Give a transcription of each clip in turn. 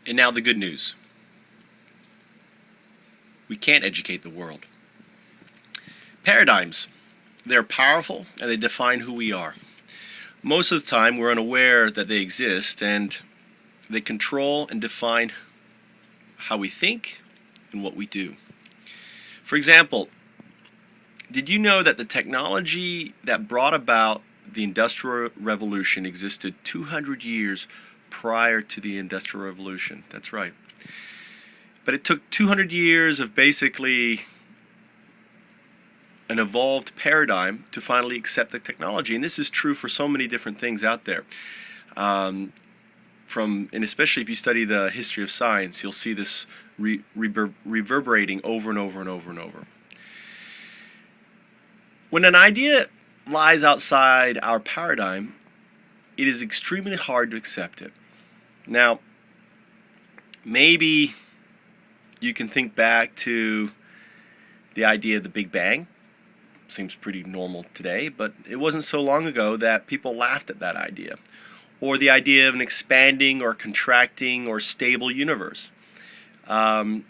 And now the good news. We can't educate the world. Paradigms. They're powerful and they define who we are. Most of the time we're unaware that they exist, and they control and define how we think and what we do. For example, did you know that the technology that brought about the Industrial Revolution existed 200 years prior to the Industrial Revolution? That's right. But it took 200 years of basically an evolved paradigm to finally accept the technology. And this is true for so many different things out there. And especially if you study the history of science, you'll see this reverberating over and over and over and over. When an idea lies outside our paradigm, it is extremely hard to accept it. Now, maybe you can think back to the idea of the Big Bang. Seems pretty normal today, but it wasn't so long ago that people laughed at that idea. Or the idea of an expanding or contracting or stable universe. Most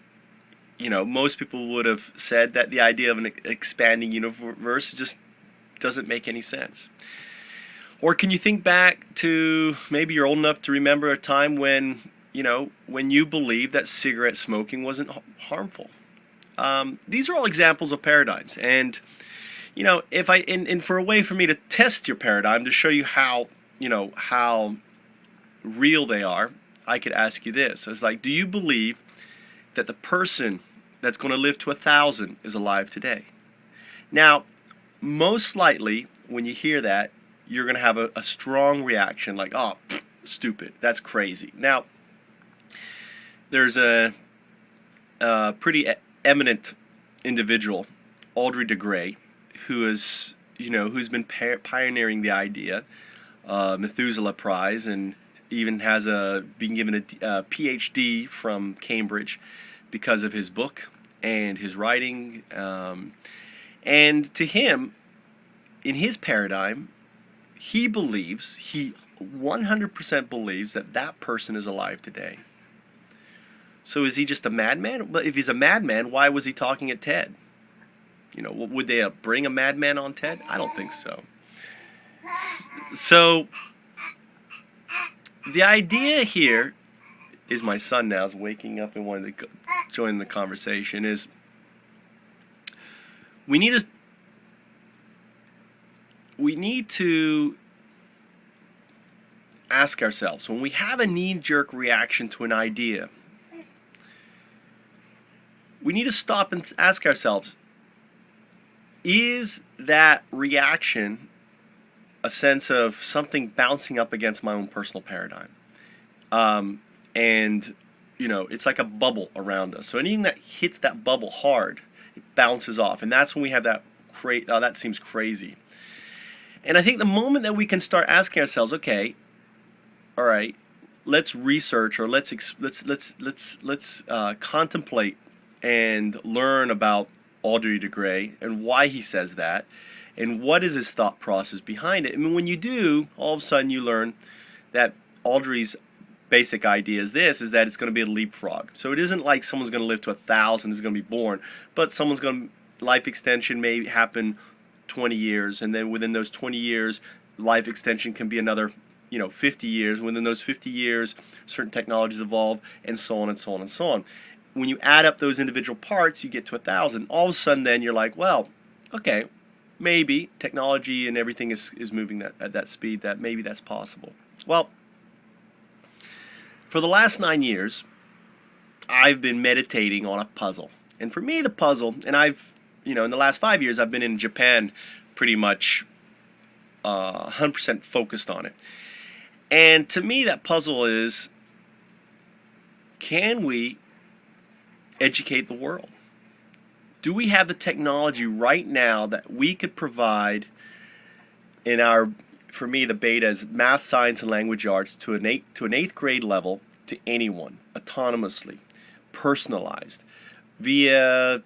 people would have said that the idea of an expanding universe just doesn't make any sense. Or can you think back to, maybe you're old enough to remember a time when you believed that cigarette smoking wasn't harmful. These are all examples of paradigms. And, if for a way for me to test your paradigm to show you how real they are, I could ask you this. It's like, do you believe that the person that's going to live to 1,000 is alive today? Now, most likely, when you hear that, you're going to have a strong reaction like, oh, stupid, that's crazy. Now, there's a pretty eminent individual, Audrey de Grey, who's been pioneering the idea, Methuselah Prize, and even has been given a PhD from Cambridge because of his book and his writing. And to him, in his paradigm, he 100% believes that person is alive today. So is he just a madman? But if he's a madman, why was he talking at TED? Would they bring a madman on TED? I don't think so. So the idea here is, my son now is waking up and wanting to join the conversation, is we need to ask ourselves, when we have a knee-jerk reaction to an idea, we need to stop and ask ourselves, is that reaction a sense of something bouncing up against my own personal paradigm? It's like a bubble around us. So anything that hits that bubble hard, it bounces off. And that's when we have that that seems crazy. And I think the moment that we can start asking ourselves, okay, all right, let's research, or let's contemplate and learn about Audrey de Grey and why he says that, and what is his thought process behind it. I mean, when you do, all of a sudden you learn that Audrey's basic idea is that it's going to be a leapfrog. So it isn't like someone's going to live to 1,000 who's going to be born, but life extension may happen 20 years, and then within those 20 years, life extension can be another 50 years. Within those 50 years, certain technologies evolve, and so on and so on and so on. When you add up those individual parts, you get to 1,000. All of a sudden, then you're like, well, okay, maybe technology and everything is moving at that speed, that maybe that's possible. Well, for the last 9 years, I've been meditating on a puzzle. And for me, the puzzle, and in the last 5 years, I've been in Japan pretty much 100% focused on it. And to me, that puzzle is, can we educate the world? Do we have the technology right now that we could provide in for me, the beta is math, science, and language arts to an eighth grade level, to anyone, autonomously, personalized, via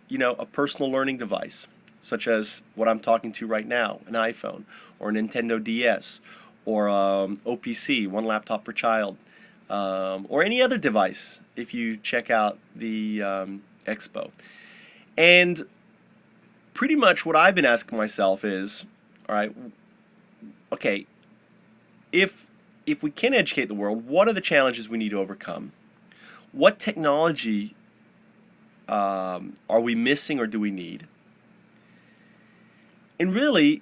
a personal learning device, such as what I'm talking to right now, an iPhone, or a Nintendo DS, or OPC, one laptop per child, or any other device if you check out the expo. And pretty much what I've been asking myself is, all right, okay, if we can educate the world, what are the challenges we need to overcome? What technology are we missing or do we need? And really,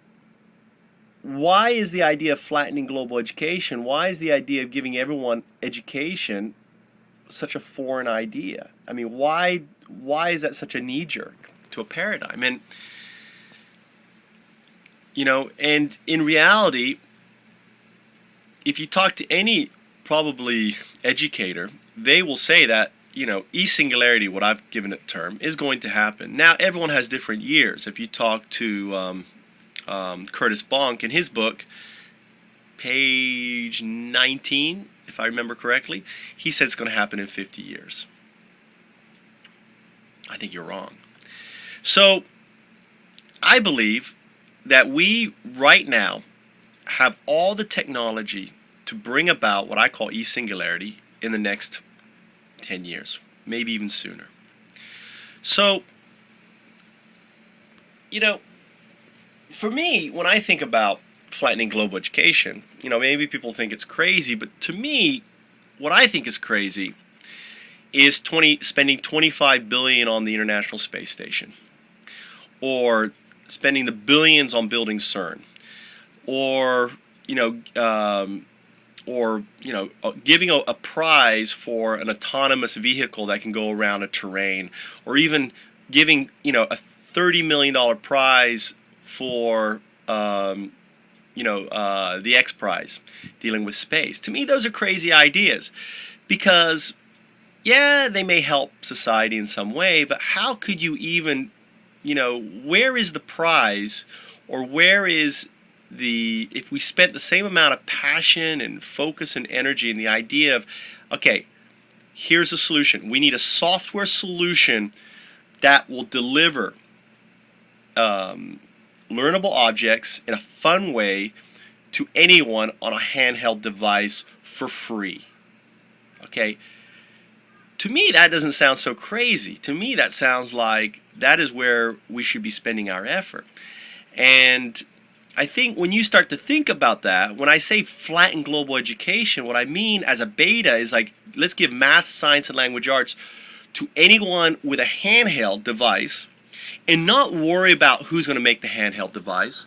why is the idea of flattening global education, why is the idea of giving everyone education such a foreign idea? I mean, why is that such a knee-jerk to a paradigm? And, and in reality, if you talk to any probably educator, they will say that, eSingularity, what I've given it the term, is going to happen. Now, everyone has different years. If you talk to Curtis Bonk in his book, page 19, if I remember correctly, he said it's going to happen in 50 years. I think you're wrong. So, I believe that we, right now, have all the technology to bring about what I call eSingularity in the next 10 years, maybe even sooner. So, for me, when I think about flattening global education, maybe people think it's crazy, but to me, what I think is crazy is spending $25 billion on the International Space Station, or spending the billions on building CERN, or giving a prize for an autonomous vehicle that can go around a terrain, or even giving a $30 million prize for the X Prize dealing with space. To me, those are crazy ideas, because yeah, they may help society in some way, but how could you even, where is the prize, or where is if we spent the same amount of passion and focus and energy in the idea of, okay, here's a solution. We need a software solution that will deliver learnable objects in a fun way to anyone on a handheld device for free. Okay? To me, that doesn't sound so crazy. To me, that sounds like that is where we should be spending our effort. And I think when you start to think about that, when I say flatten global education, what I mean as a beta is like, let's give math, science, and language arts to anyone with a handheld device, and not worry about who's going to make the handheld device,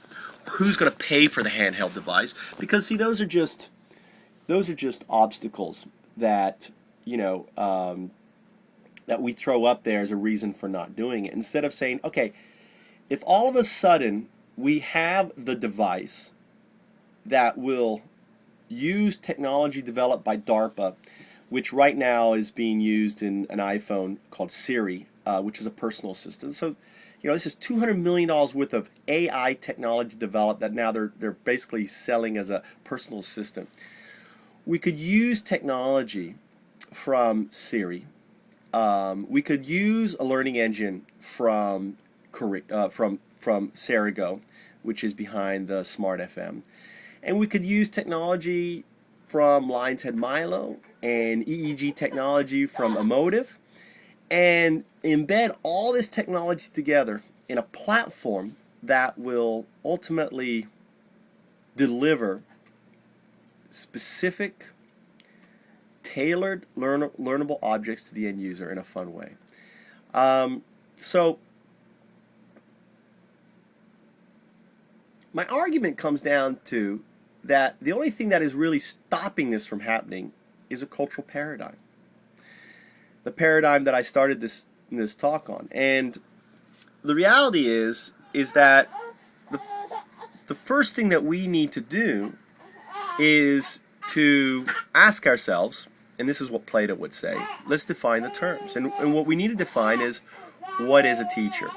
who's going to pay for the handheld device, because see, those are just obstacles that that we throw up there as a reason for not doing it. Instead of saying, okay, if all of a sudden we have the device that will use technology developed by DARPA, which right now is being used in an iPhone called Siri, which is a personal assistant. So, this is $200 million worth of AI technology developed that now they're basically selling as a personal assistant. We could use technology from Siri. We could use a learning engine from Cerigo, which is behind the Smart FM. And we could use technology from Lion's Head Milo and EEG technology from Emotive, and embed all this technology together in a platform that will ultimately deliver specific, tailored, learnable objects to the end user in a fun way. So my argument comes down to that the only thing that is really stopping this from happening is a cultural paradigm. The paradigm that I started this talk on. And the reality is that the first thing that we need to do is to ask ourselves, and this is what Plato would say, let's define the terms. And what we need to define is, what is a teacher?